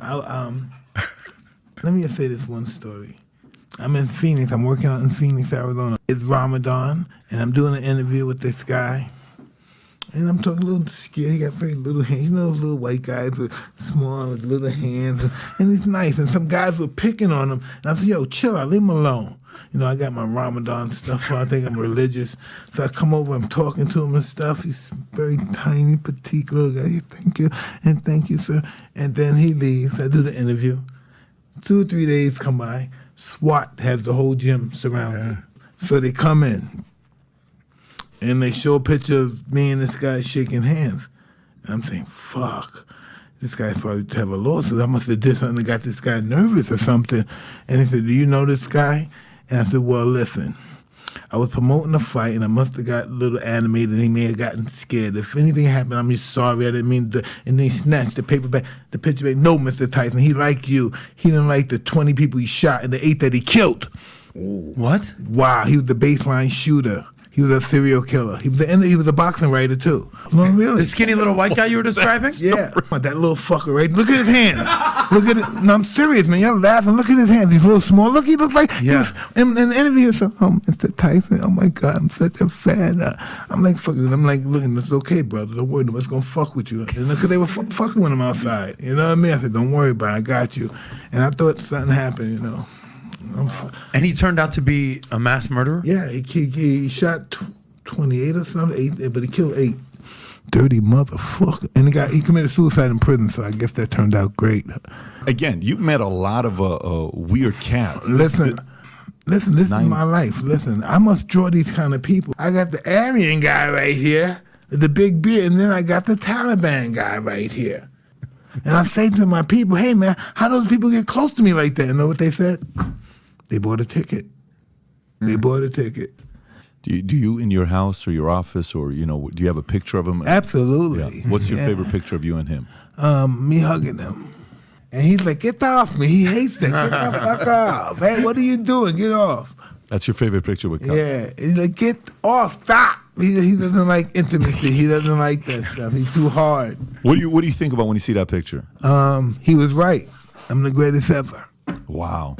Let me just say this one story. I'm in Phoenix. I'm working out in Phoenix, Arizona. It's Ramadan, and I'm doing an interview with this guy. And I'm talking a little scared. He got very little hands. You know those little white guys with small little hands. And he's nice. And some guys were picking on him. And I said, yo, chill out. Leave him alone. You know, I got my Ramadan stuff on. I think I'm religious. So I come over. I'm talking to him and stuff. He's very tiny, petite little guy. Thank you. And thank you, sir. And then he leaves. I do the interview. 2 or 3 days come by. SWAT has the whole gym surrounded. So they come in, and they show a picture of me and this guy shaking hands. And I'm thinking, fuck, this guy's probably to have a lawsuit. I must have did something that got this guy nervous or something. And he said, do you know this guy? And I said, well, listen, I was promoting a fight, and I must have got a little animated, and he may have gotten scared. If anything happened, I'm just sorry. I didn't mean to. And then he snatched the paper back, the picture back. No, Mr. Tyson, he liked you. He didn't like the 20 people he shot and the 8 that he killed. Ooh. What? Wow, he was the baseline shooter. He was a serial killer. He was a boxing writer, too. No, really. The skinny little white guy you were describing? Yeah. That little fucker, right? Look at his hands. Look at it. No, I'm serious, man. Y'all laughing. Look at his hands. He's a little small. Look, he looks like... Yeah. In the interview, so, Mr. Tyson, oh, my God, I'm such a fan. I'm like, fucking, I'm like, looking, it's okay, brother. Don't worry, nobody's going to fuck with you. Because they were fucking with him outside. You know what I mean? I said, don't worry about it. I got you. And I thought something happened, you know. And he turned out to be a mass murderer? Yeah, he shot 28 or something, 8, but he killed 8. Dirty motherfucker. And he committed suicide in prison, so I guess that turned out great. Again, you met a lot of weird cats. Listen, this is my life. Listen, I must draw these kind of people. I got the Aryan guy right here, the big beard, and then I got the Taliban guy right here. And I say to my people, hey, man, how those people get close to me like that? You know what they said? They bought a ticket. They bought a ticket. Do you in your house or your office or, you know, do you have a picture of him? Absolutely. Yeah. What's your favorite picture of you and him? Me hugging him. And he's like, get off me. He hates that. Get the fuck off. Hey, what are you doing? Get off. That's your favorite picture with Cubs? Yeah. He's like, get off. Stop. He doesn't like intimacy. He doesn't like that stuff. He's too hard. What do you think about when you see that picture? He was right. I'm the greatest ever. Wow.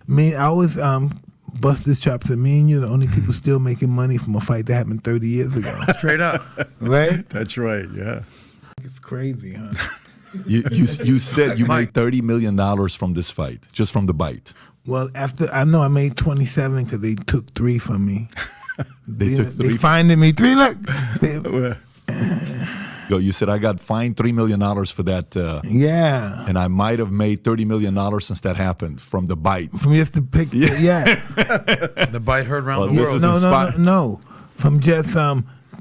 Me, I always bust this chop. Said, me and you are the only people still making money from a fight that happened 30 years ago. Straight up. Right? That's right, yeah. It's crazy, huh? You said you made $30 million from this fight, just from the bite. Well, I know I made 27 because they took 3 from me. They took 3? They fined me 3. Look. You said I got fined $3 million for that. Yeah. And I might have made $30 million since that happened from the bite. From just the pick. Yeah. The bite heard around the world. No. From just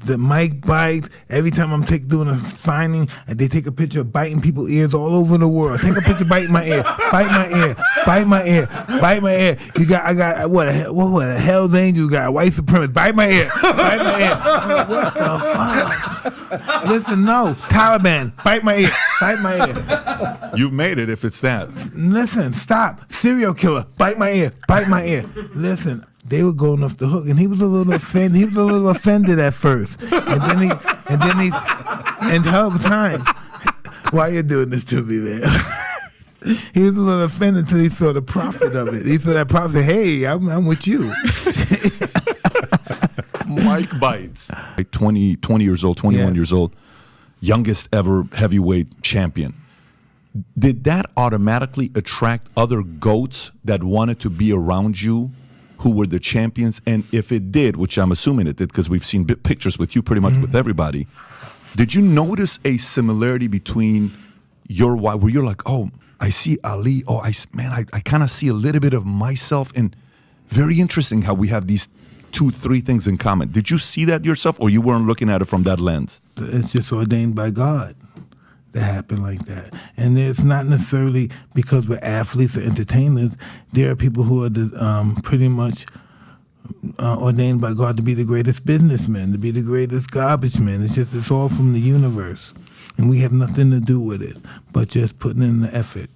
the mic bite. Every time I'm doing a signing, they take a picture of biting people's ears all over the world. Take a picture, bite my ear, bite my ear, bite my ear, bite my ear. I got what a Hell's Angel? You got a white supremacist. Bite my ear, bite my ear. I'm like, what the fuck? Listen, no, Taliban, bite my ear, bite my ear. You've made it if it's that. Listen, stop. Serial killer, bite my ear, bite my ear. Listen. They were going off the hook, and he was a little offended. He was a little offended at first, and then he, and the whole time, why you doing this to me, man? He was a little offended until he saw the profit of it. He saw that profit. Hey, I'm with you. Mike bites. 20 years old, 21 years old, youngest ever heavyweight champion. Did that automatically attract other GOATs that wanted to be around you, who were the champions? And if it did, which I'm assuming it did because we've seen pictures with you pretty much with everybody, did you notice a similarity between your wife, where you're like, oh, I see Ali, oh, I kind of see a little bit of myself, and very interesting how we have these 2-3 things in common. Did you see that yourself, or you weren't looking at it from that lens? It's just ordained by God that happen like that. And it's not necessarily because we're athletes or entertainers. There are people who are pretty much ordained by God to be the greatest businessmen, to be the greatest garbage men. It's all from the universe. And we have nothing to do with it, but just putting in the effort.